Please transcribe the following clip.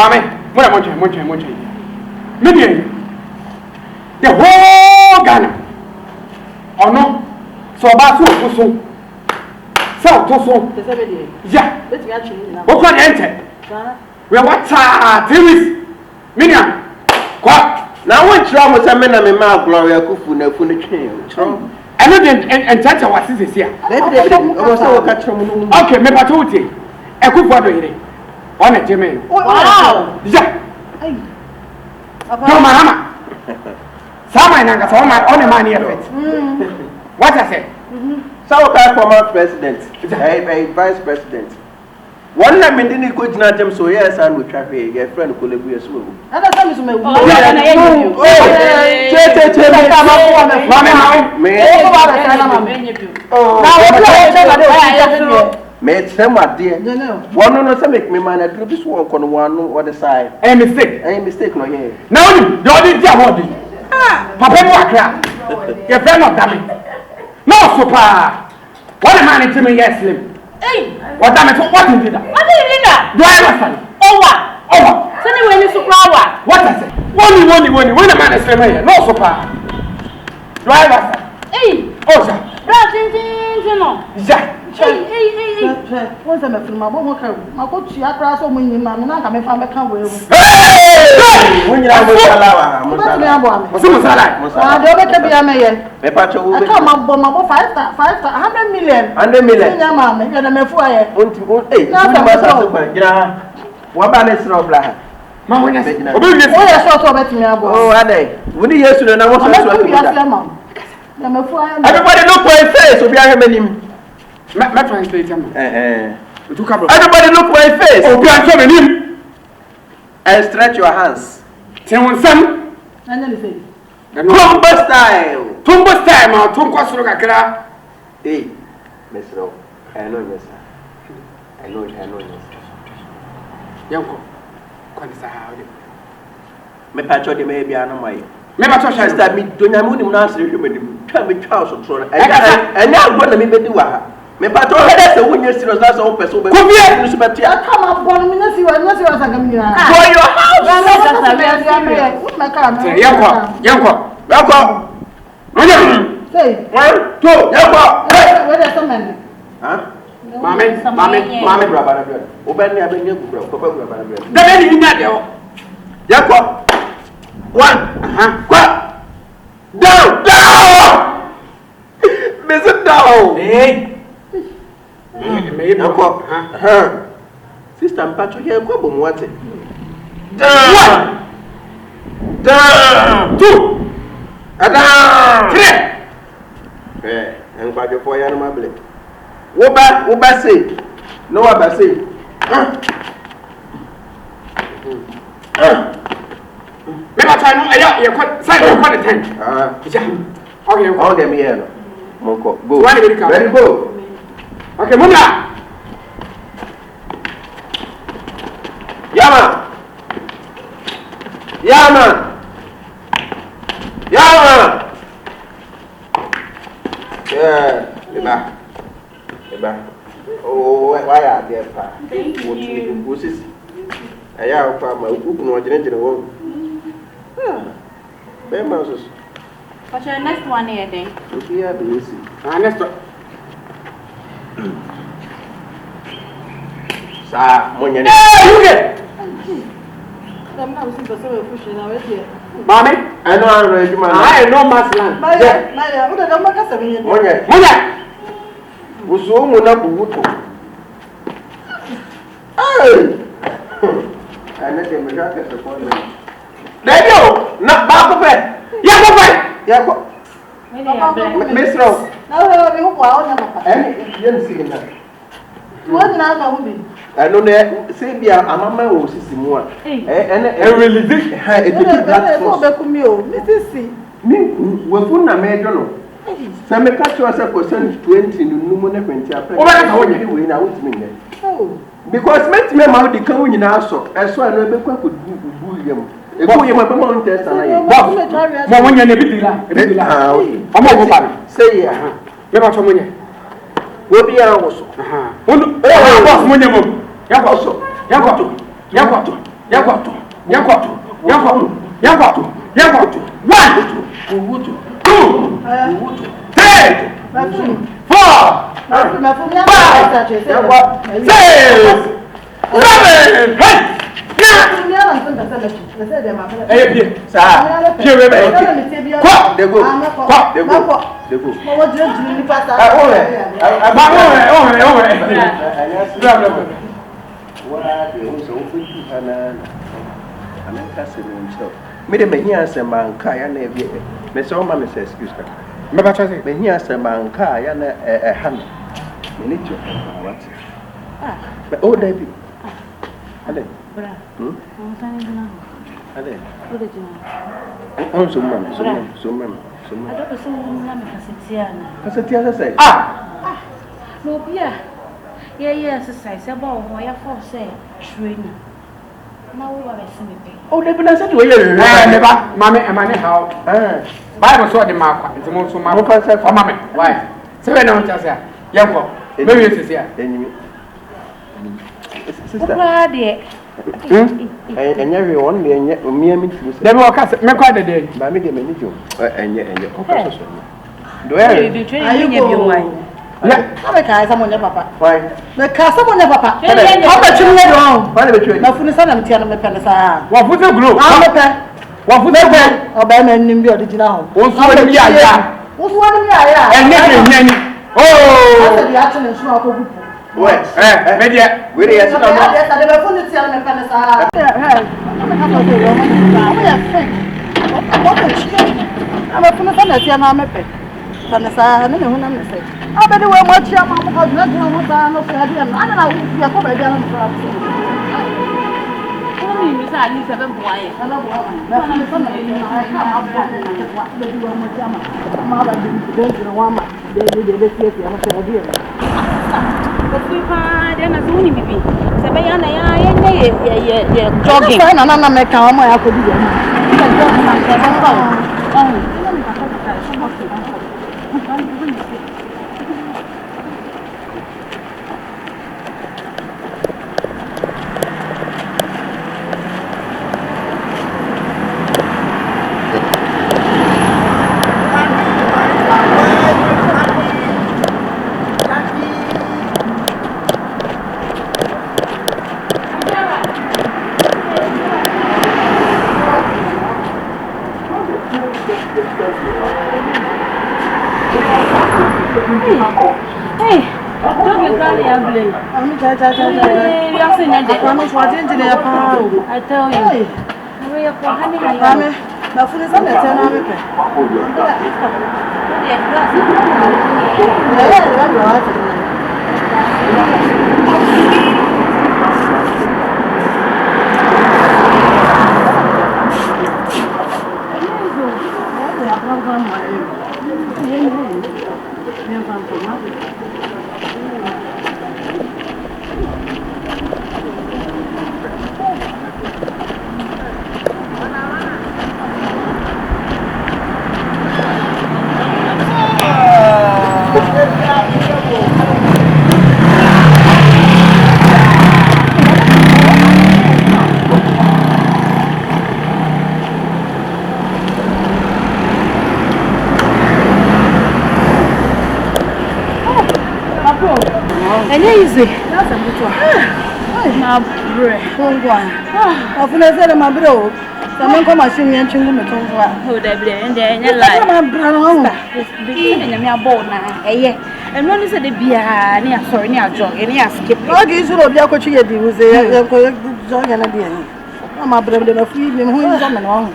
Mammy, much. Maybe the whole Ghana. Or no? So about so. Yeah. What can enter? We are what theories. Minia. What? Now what trouble was a man of my Gloria Kufu no fun. I know and touch our sisters here. Okay, maybe I told you. A good father. On a Jimmy. Wow. Yeah. No, Mama. Some I know for my own money of it. What I said? So, former president, a vice president. One time in the good not them so yes, and we traffic, your friend could live with you. And that's how you Mate, some dear. One no make me man I do this work on one or the side. A mistake, no here. No, you didn't tell me. Papa, your friend of dummy. No, super. What a man to me, yes, Slim. Hey, what damn it, what you did that? what did you do that? Do I understand? Over. Send me when you super. What I say? One, when a man is Slim here, no super. Do I understand? Hey, oh, sir. Yeah. Once I'm a film, my coach, I cross on me, I'm not coming from a camera. Hey! When you have a salad, I come up for my 500 million. 100 million. Mamma, and I'm a fire. What about this rob? Mamma, I saw about me. Oh, are they? Would you yesterday? I was everybody look for his face, so be I him. My translator. Everybody look for his face. Oh, be I him. And stretch your hands. Tell one son. And then say, Tumba style. Tumba style, or Tumba Surakara. Hey, Miss Rowe. I know, Miss. I know, Miss. Yanko, Quantisa. Me patcho de maybe I know my. Maybe I shall start me doing a moon answer you. Tell me, Charles or Troll. And now what let me do. Me patcho, that's a win yesterday, that's all person. Come here, but I come up 1 minute, you are not your for your house. Yanko. Say, 1, 2, Yanko. Where is the man? Huh? Mammy, brother. Open your bed, Papa. The lady in that, Yanko. 1, what? Down! Miss it down! Hey! Sister Patrick, here, go on, what? Down! 2! Down! 3! And by the boy, I'm a blade. What say? No, I say. Maybe I try no, you're quite silent, 10. Okay, me here. Moko, go. Ready, go. Okay, Muna. Yama. Yeah, Eba. Oh, why are there? Thank you. What's this? I have my book no general. Where Moses? What's your next one here then? Yeah, busy. Next one. Sa, Monya. I'm not looking for so pushing already. Mommy, I know I'm ready, man. I know Maslan. Maya, what the number can say? Monya. Uso muna bubuto. Hey! Ana te mega ka support. Dayo, na ba ko fe. Ya ko. Mesro. Na we ho kwa ona mapa. Yen si na. What na ka hu bi? Ano ne se bia amama wo sisi mu a. Release. Ha e take that so be ku mi o. Mrs. Mi we fu na me do no. Se me ka cho asa percent 20 no mu na 20 apre. O ba ka wo nye we na wo timi ne. Oh. Because met me ma di kan wo nyina so. Eso ano be kwa ko bu yam. E ko yam be mo ntest na ye. Mo wonya ne bidila. Omo go ba. Say ya. Me ba cho monya. Wo bi ya wo so. Boss monya mo. Ya ko so. Yakoto. 1, 2, 3, 4, 5, 6, 7, 8. Me de mehia se manka ya na ebi me se o ma me se excuse ka Me ba chase mehia se manka ya na han me ni jo what me o da bi ale bra on tani dina ale o de dina on so man Addo so na me kasetia say no bia ye exercise about ho ya for say training na wo ba se me pe o de bi na say we ye me ba mame emane how Bible so de makwa ntimo so ma o mame why se we na on chase yanko me we sisi a enimi sister kwa de enye we won me enye omia mi timi dem o ka me kwa de de ba me de me ni jo enye o ka so do you training me bi why ya ame ka sa mo nya papa why me ka sa mo nya papa papa chimwe do why le betwe na funu sa na mtia na me pele sa wa fuze glo me pe wa fuze glo oba me nim bi odijina ho o so ni aya enne ke nyani asa di ati ne so akogu Wait, me dia we dey yes no no. Asa de be funu tia na me pele sa me ka so de yo mo ya fe o ko chi ama funu sa na tia na me pe sana sa na me hu na me se abedi we mo chia ma mo ka dina dina mo ba no fe ade na ana na wu ya ko be dia na mo fa ko mi sa ni se be boa ye ana boa na funu sa na ni na ka ma boa na ke wa be di we mo chia ma ba di de wa ma de sie tie mo se ade ko pa de na so ni bibi se be ya na ye jogging na me ka mo ya ko di ye Hey, jogging granny ya blame. We are seeing that. I tell you. We are for honey and na funu sa na tia na me pe and easy. that's a good one My bread. afuna se ma bro sa men ko machine yan chingu me tonzo a Oh, that bread and then you like. ma bra no And me a bowl now. Eh, and when you said the beer, near sorry, near jog, and near skip. o gi su ro bia ko chi ye di wo se ye ko jo ya na di en ma bra de na fu bi me hu nzo me no